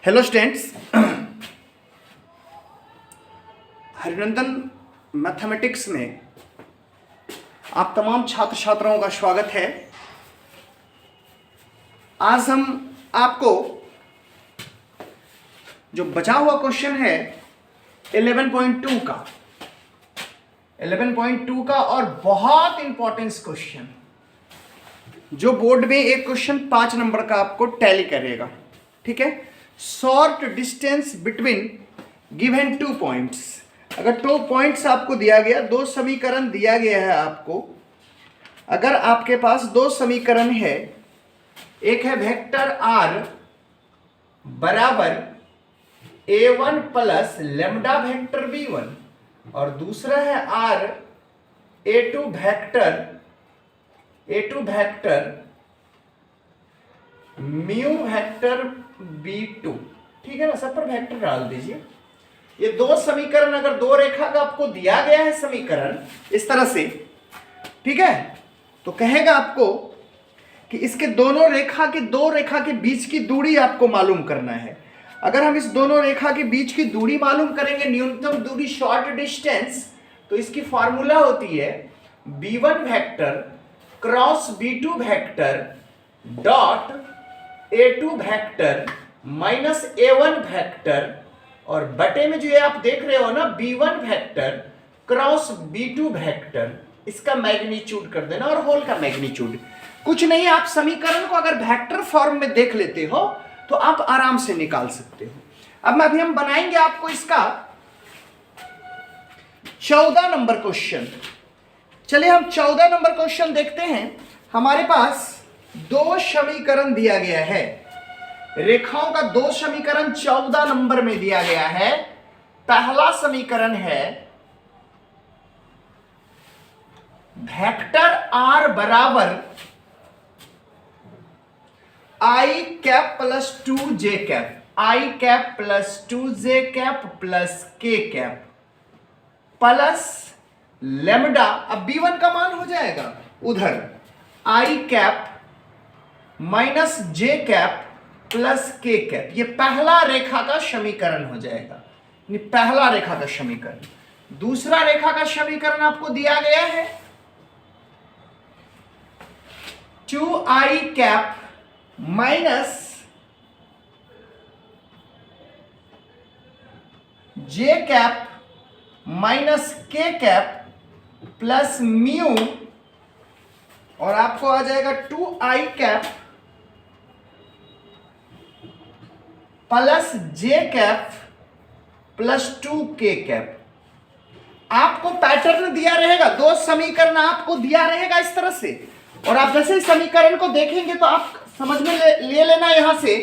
Hello students, Harinandan mathematics में आप तमाम छात्र छात्राओं का स्वागत है। आज हम आपको जो बचा हुआ क्वेश्चन है 11.2 का और बहुत इंपॉर्टेंट क्वेश्चन जो बोर्ड में एक क्वेश्चन 5 नंबर का आपको टैली करेगा। ठीक है, short distance between given 2 points. अगर 2 पॉइंट्स आपको दिया गया, 2 समीकरण दिया गया है आपको, अगर आपके पास 2 समीकरण है, एक है वेक्टर आर बराबर a1 plus lambda vector b1 और दूसरा है are a2 vector mu vector b2। ठीक है ना, सब पर वेक्टर डाल दीजिए। ये 2 समीकरण, अगर 2 रेखा का आपको दिया गया है समीकरण इस तरह से, ठीक है, तो कहेगा आपको कि इसके दोनों रेखा के बीच की दूरी आपको मालूम करना है। अगर हम इस दोनों रेखा के बीच की दूरी मालूम करेंगे, न्यूनतम दूरी, शॉर्ट डिस्टेंस, तो इसकी फॉर्मूला होती है b1 vector cross b2 vector dot a2 vector minus a1 vector और बटे में जो ये आप देख रहे हो ना b1 vector cross b2 vector, इसका मैग्नीट्यूड कर देना और होल का मैग्नीट्यूड। कुछ नहीं, आप समीकरण को अगर वेक्टर फॉर्म में देख लेते हो तो आप आराम से निकाल सकते हो। अब अभी हम बनाएंगे आपको इसका 14 नंबर क्वेश्चन। चलिए हम 14 नंबर क्वेश्चन देखते हैं। हमारे पास 2 समीकरण दिया गया है, रेखाओं का 2 समीकरण 14 नंबर में दिया गया है। पहला समीकरण है वेक्टर आर बराबर i cap plus 2j cap, i cap plus 2j cap plus k cap plus lambda. अब b1 का मान हो जाएगा उधर i cap minus j cap plus k cap. ये पहला रेखा का समीकरण हो जाएगा, ये पहला रेखा का समीकरण। दूसरा रेखा का समीकरण आपको दिया गया है 2i cap minus j cap minus k cap plus mu और आपको आ जाएगा 2i cap plus j cap plus 2k cap. आपको पैटर्न दिया रहेगा, 2 समीकरण आपको दिया रहेगा इस तरह से, और आप जैसे ही समीकरण को देखेंगे तो आप समझ में ले लेना यहां से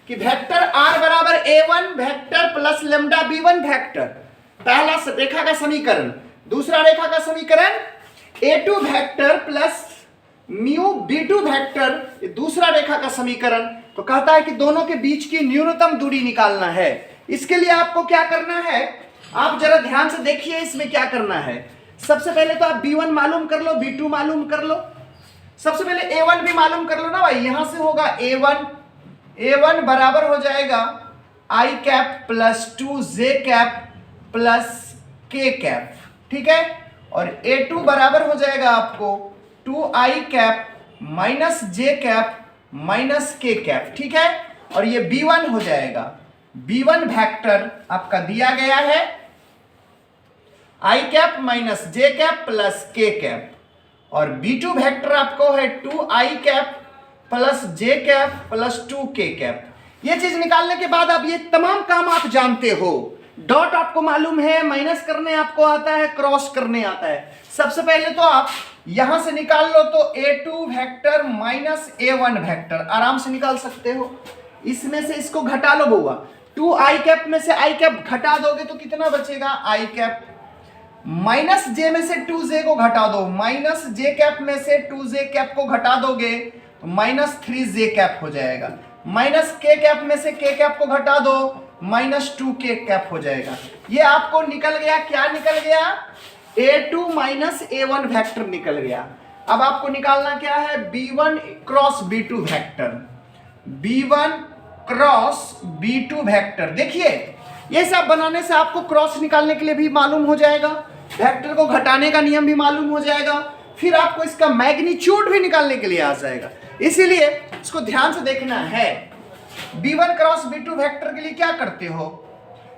कि वेक्टर आर बराबर a1 vector plus lambda b1 vector, पहला रेखा का समीकरण। दूसरा रेखा का समीकरण a2 vector plus mu b2 vector, दूसरा रेखा का समीकरण। तो कहता है कि दोनों के बीच की न्यूनतम दूरी निकालना है। इसके लिए आपको क्या करना है, आप जरा ध्यान से देखिए इसमें क्या करना है। सबसे पहले तो आप b1 मालूम कर लो, b2 मालूम कर लो, सबसे पहले a1 भी मालूम कर लो ना भाई। यहां से होगा a1 बराबर हो जाएगा i cap plus 2j cap plus k cap, ठीक है, और a2 बराबर हो जाएगा आपको 2i cap minus j cap minus k cap, ठीक है, और ये b1 हो जाएगा, b1 वेक्टर आपका दिया गया है i cap minus j cap plus k cap, और b2 वेक्टर आपको है 2i cap plus j cap plus 2k cap. ये चीज निकालने के बाद अब ये तमाम काम आप जानते हो। डॉट आपको मालूम है, माइनस करने आपको आता है, क्रॉस करने आता है। सबसे पहले तो आप यहां से निकाल लो तो a2 vector minus a1 vector आराम से निकाल सकते हो। इसमें से इसको घटा लो बउआ, 2i कैप में से i कैप घटा दोगे तो कितना बचेगा, i कैप माइनस j में से 2j को घटा दो, माइनस j कैप में से 2j कैप को घटा दोगे तो माइनस 3j कैप हो जाएगा, माइनस k कैप में से k कैप को घटा दो, माइनस 2k कैप हो जाएगा। ये आपको निकल गया, क्या निकल गया, a2 माइनस a1 वेक्टर निकल गया। अब आपको निकालना क्या है, b1 cross b2 vector, b1 cross B2 vector. देखिए ये सब बनाने से आपको क्रॉस निकालने के लिए भी मालूम हो जाएगा, वेक्टर को घटाने का नियम भी मालूम हो जाएगा, फिर आपको इसका मैग्नीट्यूड भी निकालने के लिए आ जाएगा। इसीलिए इसको ध्यान से देखना है। B1 क्रॉस B2 वेक्टर के लिए क्या करते हो,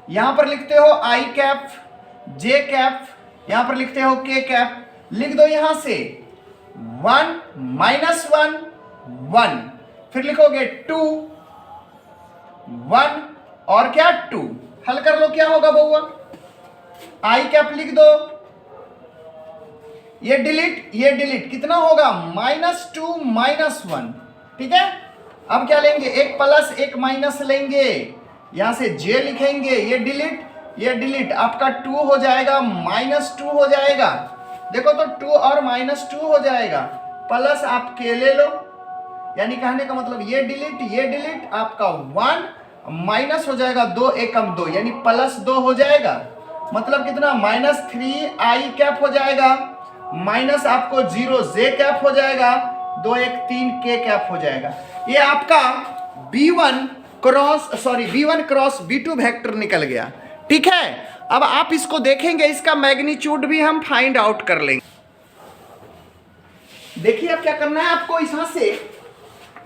यहां पर लिखते हो I कैप J कैप, यहां पर लिखते हो K कैप, लिख दो यहां से 1 -1 1, फिर लिखोगे 2 1 और क्या 2, हल कर लो क्या होगा बउआ, I कैप लिख दो, ये डिलीट कितना होगा -2 -1, ठीक है। अब क्या लेंगे, एक प्लस एक माइनस लेंगे, यहां से J लिखेंगे, ये डिलीट आपका 2 हो जाएगा, -2 हो जाएगा, देखो तो 2 और -2 हो जाएगा, प्लस आप K ले लो, यानी कहने का मतलब ये डिलीट आपका 1 माइनस हो जाएगा 2 एकम 2 यानी +2 हो जाएगा, मतलब कितना -3I कैप हो जाएगा, माइनस आपको 0 J कैप हो जाएगा, 2 1 3 K कैप हो जाएगा। ये आपका B1 क्रॉस B2 वेक्टर निकल गया, ठीक है। अब आप इसको देखेंगे, इसका मैग्नीट्यूड भी हम फाइंड आउट कर लेंगे। देखिए अब क्या करना है आपको, यहां से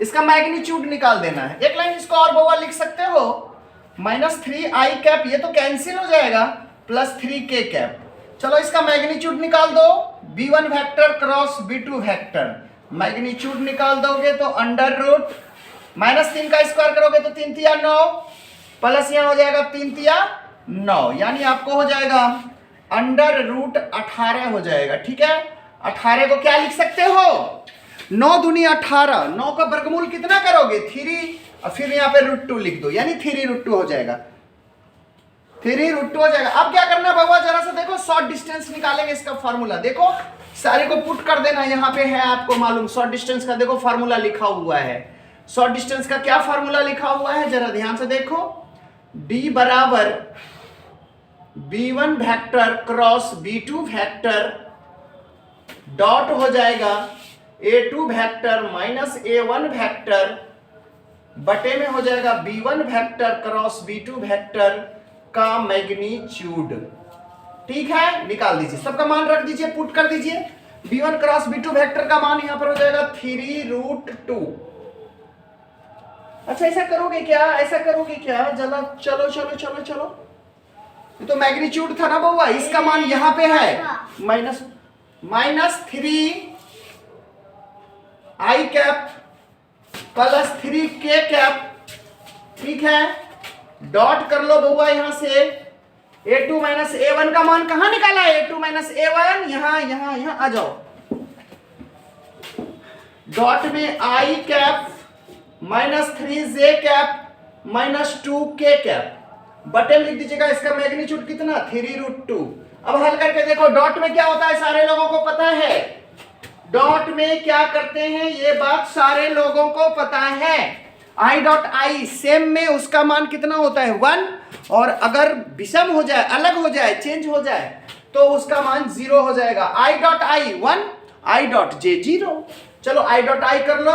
इसका मैग्नीट्यूड निकाल देना है। एक लाइन इसको और बउआ लिख सकते हो, -3I कैप, ये तो कैंसिल हो जाएगा, +3K कैप। चलो इसका मैग्नीट्यूड निकाल दो, B1 vector cross B2 vector, magnitude निकाल दोगे तो √, -3 का स्क्वायर करोगे तो 3 तिया 9, प्लस यहां हो जाएगा 3 तिया 9, यानी आपको हो जाएगा √18 हो जाएगा, ठीक है। 18 को क्या लिख सकते हो, 9 दूनी 18, 9 का वर्गमूल कितना करोगे 3, और फिर यहाँ पे √2 लिख दो, यानी 3√2 हो जाएगा, 3√2 हो जाएगा। अब क्या करना है बाबा, जरा सा देखो, शॉर्ट डिस्टेंस निकालेंगे इसका फार्मूला, देखो सारे को पुट कर देना, यहाँ पे है आपको मालूम शॉर्ट डिस्टेंस का, देखो फार्मूला लिखा हुआ है। शॉर्ट डिस्टेंस का क्या फार्मूला लिखा हुआ है, जरा ध्यान से देखो, D बराबर B1 vector cross B2 vector dot हो जाएगा A2 vector minus A1 vector बटे में हो जाएगा B1 vector cross B2 vector का मैग्नीट्यूड, ठीक है। निकाल दीजिए, सबका मान रख दीजिए, पुट कर दीजिए। B1 क्रॉस B2 वेक्टर का मान यहां पर हो जाएगा 3√2। अच्छा ऐसा करोगे क्या, जला चलो चलो चलो चलो, ये तो मैग्नीट्यूड था ना बउआ, इसका मान यहां पे है -3I कैप +3K कैप, ठीक है। डॉट कर लो बउआ, यहां से A2 - A1 का मान कहां निकाला है, A2 - A1 यहां आ जाओ, डॉट में I cap -3J cap -2K cap बटे में लिख दीजिएगा, इसका मैग्नीट्यूड कितना 3√2। अब हल करके देखो, डॉट में क्या होता है सारे लोगों को पता है, डॉट में क्या करते हैं ये बात सारे लोगों को पता है, I.I सेम में उसका मान कितना होता है 1, और अगर विषम हो जाए, अलग हो जाए, चेंज हो जाए तो उसका मान 0 हो जाएगा। I.I 1, I.J 0। चलो I.I कर लो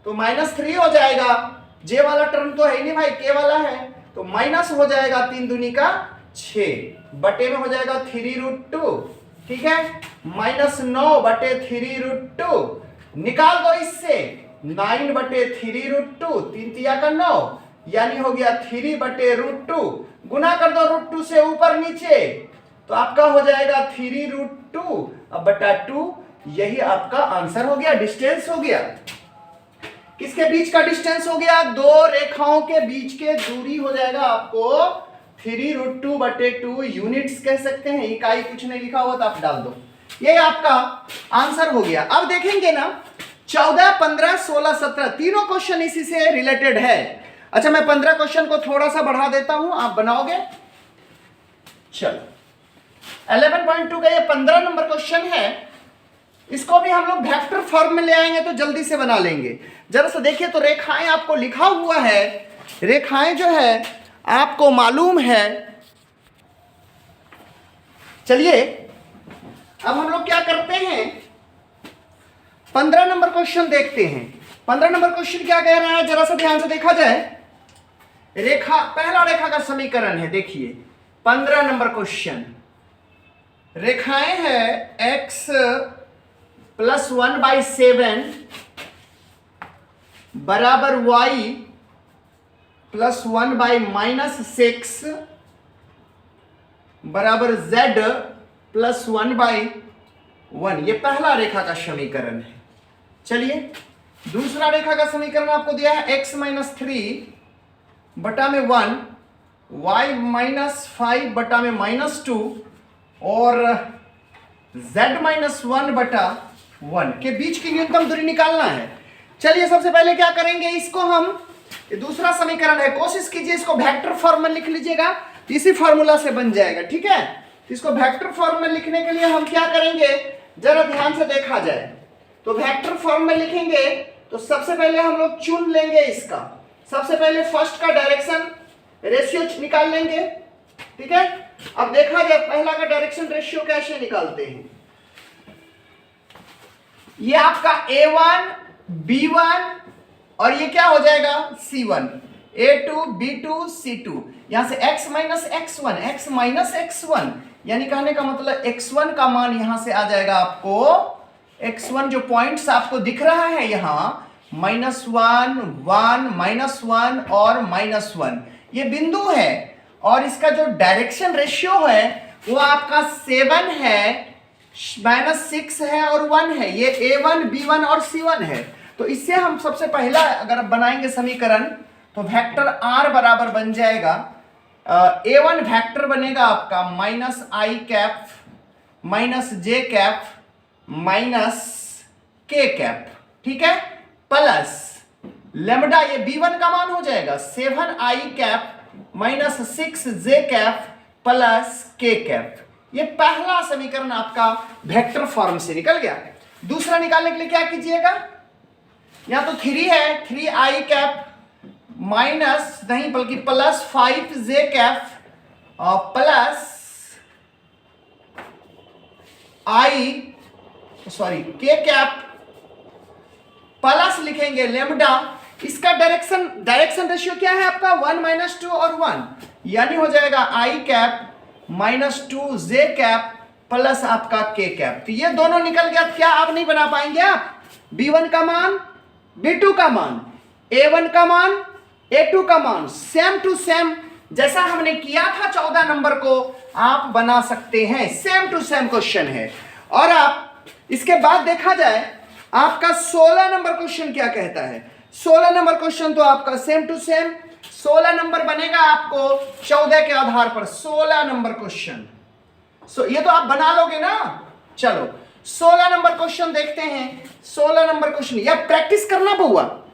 तो -3 हो जाएगा, J वाला टर्म तो है ही नहीं भाई, K वाला है, तो माइनस हो जाएगा 3 दूनी का 6 बटे में हो जाएगा 3√2, ठीक है। -9 बटे 3√2 निकाल दो इससे, 9 बटे 3√2, 3 तिया का 9, यानी हो गया 3 बटे √2, गुना कर दो √2 से ऊपर नीचे, तो आपका हो जाएगा 3√2 अब बटा 2, यही आपका आंसर हो गया, डिस्टेंस हो गया। किसके बीच का डिस्टेंस हो गया, दो रेखाओं के बीच के दूरी हो जाएगा आपको 3√2 बटे 2 यूनिट्स कह सकते हैं, इकाई कुछ नहीं लिखा हुआ तो आप डाल दो, ये आपका आंसर हो गया। अब देखेंगे ना 14, 15, 16, 17 तीनों क्वेश्चन इसी से रिलेटेड है। अच्छा मैं 15 क्वेश्चन को थोड़ा सा बढ़ा देता हूं, आप बनाओगे। चलो 11.2 का ये 15 नंबर क्वेश्चन है, इसको भी हम लोग वेक्टर फॉर्म में ले आएंगे तो जल्दी से बना लेंगे। जरा सा देखिए तो रेखाएं आपको लिखा हुआ है, रेखाएं जो है आपको मालूम है। चलिए अब हम लोग क्या करते हैं, 15 नंबर क्वेश्चन देखते हैं। 15 नंबर क्वेश्चन क्या कह रहा है, जरा सा ध्यान से देखा जाए। रेखा, पहला रेखा का समीकरण है, देखिए 15 नंबर क्वेश्चन। रेखाएं है x प्लस 1/7 बराबर y प्लस 1/-6 बराबर z प्लस 1/1। ये पहला रेखा का समीकरण है। चलिए दूसरा रेखा का समीकरण आपको दिया है x माइनस 3 बटा में 1, y माइनस 5 बटा में -2 और z माइनस 1 बटा 1 के बीच की न्यूनतम दूरी निकालना है। चलिए सबसे पहले क्या करेंगे, इसको हम, ये दूसरा समीकरण है, कोशिश कीजिए इसको वेक्टर फॉर्म में लिख लीजिएगा, इसी फॉर्मूला से बन जाएगा, ठीक है। इसको वेक्टर फॉर्म में लिखने के लिए हम क्या करेंगे, जरा ध्यान से देखा जाए तो वेक्टर फॉर्म में लिखेंगे तो सबसे पहले हम लोग चुन लेंगे इसका, सबसे पहले फर्स्ट का डायरेक्शन रेशियो निकाल लेंगे, ठीक है। अब देखा जाए पहला का डायरेक्शन रेशियो कैसे निकालते हैं। ये आपका A1 B1 और ये क्या हो जाएगा C1, A2 B2 C2, यहां से x माइनस x1 यानी कहने का मतलब x1 का मान यहां से आ जाएगा आपको, x1 जो पॉइंट्स आपको दिख रहा है यहां -1 1 और -1 ये बिंदु है, और इसका जो डायरेक्शन रेशियो है वो आपका 7 है, -6 है और 1 है। ये A1 B1 और C1 है। तो इससे हम सबसे पहला अगर बनाएंगे समीकरण तो वेक्टर R बराबर बन जाएगा, A1 वेक्टर बनेगा आपका -i cap -j cap -k cap, ठीक है, प्लस लेमडा, ये B1 का मान हो जाएगा 7i cap -6j cap plus k cap. ये पहला समीकरण आपका वेक्टर फॉर्म से निकल गया। दूसरा निकालने के लिए क्या कीजिएगा, यहां तो 3 है, 3i कैप माइनस नहीं बल्कि plus 5j cap plus k cap plus लिखेंगे लेमडा। इसका डायरेक्शन रेशियो क्या है आपका 1 -2 और 1, यानी हो जाएगा i cap -2j cap plus आपका k कैप। तो ये दोनों निकल गया। क्या आप नहीं बना पाएंगे आप, b1 का मान b2 का मान, a1 का मान a2 का मान सेम टू सेम जैसा हमने किया था 14 नंबर को आप बना सकते हैं, सेम टू सेम क्वेश्चन है। और आप इसके बाद देखा जाए आपका 16 नंबर क्वेश्चन क्या कहता है। 16 नंबर क्वेश्चन तो आपका सेम टू सेम 16 नंबर बनेगा आपको 14 के आधार पर। 16 नंबर क्वेश्चन ये तो आप बना लोगे ना। चलो 16 नंबर क्वेश्चन देखते हैं। 16 नंबर क्वेश्चन या प्रैक्टिस करना पड़ेगा,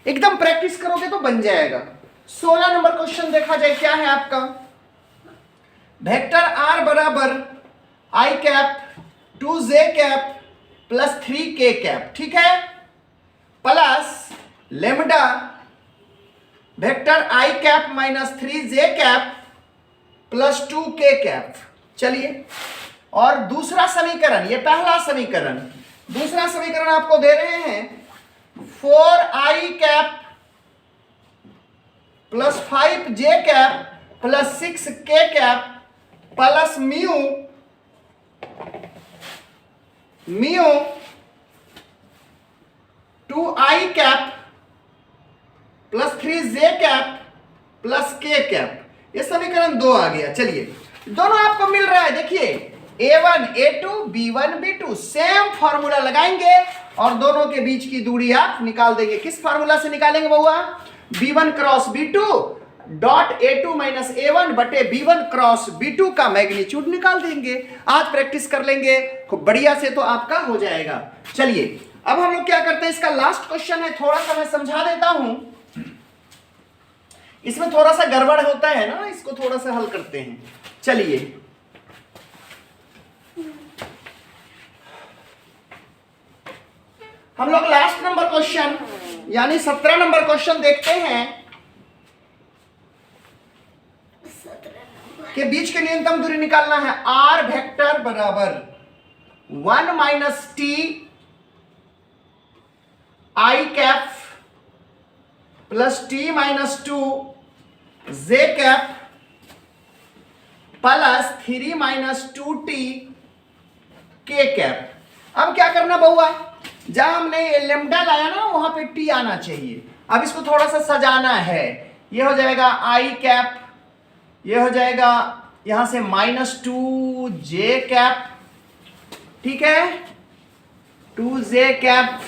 एकदम प्रैक्टिस करोगे तो बन जाएगा। 16 नंबर क्वेश्चन देखा जाए क्या है आपका, वेक्टर R बराबर i cap 2j cap plus 3k cap, ठीक है, plus lambda vector i cap minus 3j cap plus 2k cap. चलिए और दूसरा समीकरण, ये पहला समीकरण, दूसरा समीकरण आपको दे रहे हैं 4i cap plus 5j cap plus 6k cap plus mu 2i cap plus 3j cap plus k cap. ये समीकरण 2 आ गया। चलिए दोनों आपको मिल रहा है, देखिए a1 a2 b1 b2 same formula लगाएंगे और दोनों के बीच की दूरी आप निकाल देंगे। किस फॉर्मूला से निकालेंगे बउआ, b1 cross b2 dot a2 minus a1 बटे b1 क्रॉस b2 का मैग्नीट्यूड निकाल देंगे। आज प्रैक्टिस कर लेंगे खूब बढ़िया से तो आपका हो जाएगा। चलिए अब हम लोग क्या करते हैं, इसका लास्ट क्वेश्चन है, थोड़ा सा मैं समझा देता हूं, इसमें थोड़ा सा गड़बड़ होता है ना, इसको थोड़ा सा हल करते हैं। चलिए हम लोग लास्ट नंबर क्वेश्चन यानी 17 नंबर क्वेश्चन देखते हैं के बीच के न्यूनतम दूरी निकालना है। r वेक्टर बराबर 1 minus T I cap plus T minus 2 J cap plus 3 minus 2t के कैप। अब क्या करना बउआ, जहां हमने ये लेमडा लाया ना वहां पे टी आना चाहिए। अब इसको थोड़ा सा सजाना है। ये हो जाएगा आई कैप, ये हो जाएगा यहां से -2 जे कैप, ठीक है, 2 जे कैप,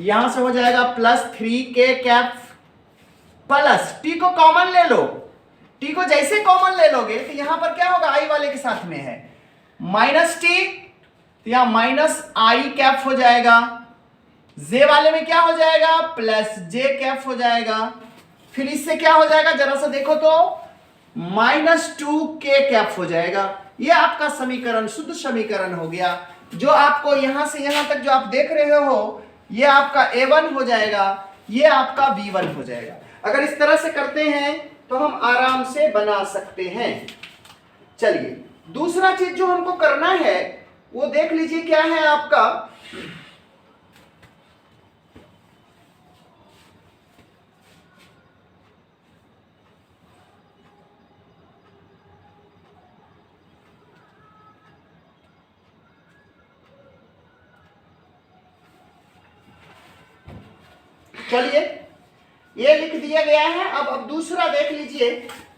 यहां से हो जाएगा +3 के कैप, प्लस टी को कॉमन ले लो। टी को जैसे कॉमन ले लोगे तो यहां पर क्या होगा, आई वाले के साथ में है -t, तो यहां -i कैप हो जाएगा। जे वाले में क्या हो जाएगा, +j कैप हो जाएगा। फिर इससे क्या हो जाएगा, जरा सा देखो तो -2 के कैप हो जाएगा। ये आपका समीकरण, शुद्ध समीकरण हो गया। जो आपको यहां से यहां तक जो आप देख रहे हो, ये आपका a1 हो जाएगा, ये आपका b1 हो जाएगा। अगर इस तरह से करते हैं तो हम आराम से बना सकते हैं। चलिए दूसरा चीज जो हमको करना है वो देख लीजिए क्या है आपका, चलिए ये लिख दिया गया है। अब दूसरा देख लीजिए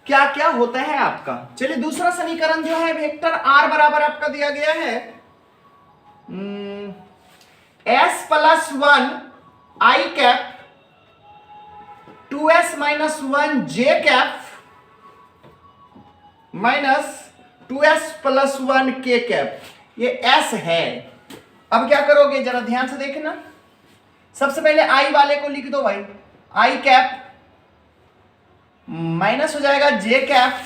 क्या क्या होता है आपका। चलिए दूसरा समीकरण जो है वेक्टर r बराबर आपका दिया गया है s+1 i cap 2s - 1 j cap -2s + 1 k cap, ये s है। अब क्या करोगे जरा ध्यान से देखना। सबसे पहले i वाले को लिख दो भाई, i कैप माइनस हो जाएगा j कैप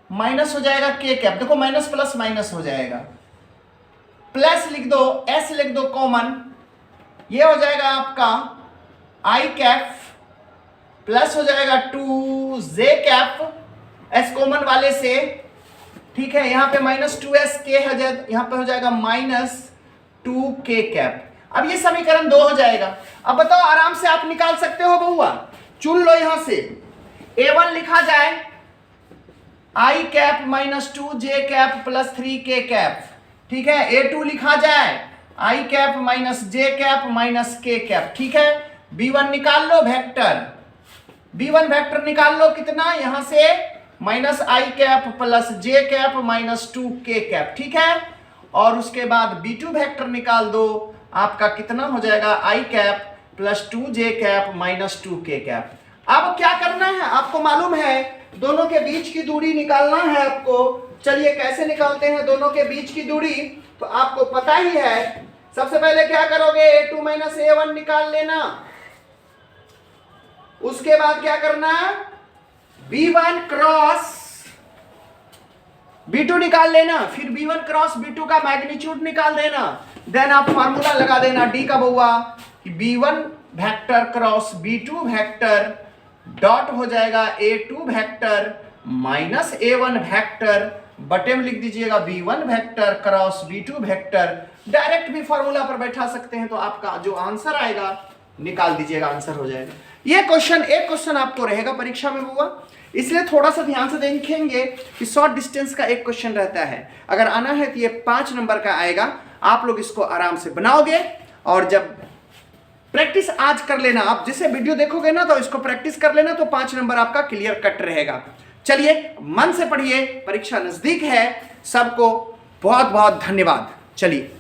माइनस हो जाएगा k कैप। देखो माइनस प्लस माइनस हो जाएगा, प्लस लिख दो, s लिख दो कॉमन, ये हो जाएगा आपका i कैप प्लस हो जाएगा 2j कैप, s कॉमन वाले से, ठीक है। यहां पे -2s k है, यहां पे हो जाएगा -2k कैप। अब ये समीकरण 2 हो जाएगा। अब बताओ आराम से आप निकाल सकते हो बउआ, चुन लो यहां से। a1 लिखा जाए i cap -2j cap +3k cap, ठीक है। a2 लिखा जाए i cap -j cap -k cap, ठीक है। b1 निकाल लो वेक्टर, b1 वेक्टर निकाल लो कितना, यहां से -i cap +j cap -2k cap, ठीक है। और उसके बाद b2 वेक्टर निकाल दो, आपका कितना हो जाएगा i cap +2j cap -2k cap. अब क्या करना है आपको मालूम है, दोनों के बीच की दूरी निकालना है आपको। चलिए कैसे निकालते हैं दोनों के बीच की दूरी, तो आपको पता ही है। सबसे पहले क्या करोगे, a2 - a1 निकाल लेना। उसके बाद क्या करना, b1 क्रॉस b2 निकाल लेना, फिर b1 क्रॉस b2 का मैग्नीट्यूड निकाल देना। देन आप फार्मूला लगा देना डी का बउआ, b1 vector cross b2 vector dot हो जाएगा a2 वेक्टर -a1 वेक्टर, बटे में लिख दीजिएगा b1 vector cross b2 vector. Direct भी फार्मूला पर बैठा सकते हैं, तो आपका जो आंसर आएगा निकाल दीजिएगा, आंसर हो जाएगा। ये क्वेश्चन, एक क्वेश्चन आपको रहेगा परीक्षा में बउआ, इसलिए थोड़ा सा ध्यान से देखेंगे कि शॉर्ट डिस्टेंस का एक क्वेश्चन रहता है। अगर आना है तो ये 5 नंबर का आएगा। आप लोग इसको आराम से बनाओगे, और जब प्रैक्टिस आज कर लेना, आप जैसे वीडियो देखोगे ना तो इसको प्रैक्टिस कर लेना, तो 5 नंबर आपका क्लियर कट रहेगा। चलिए मन से पढ़िए, परीक्षा नजदीक है। सबको बहुत बहुत धन्यवाद। चलिए।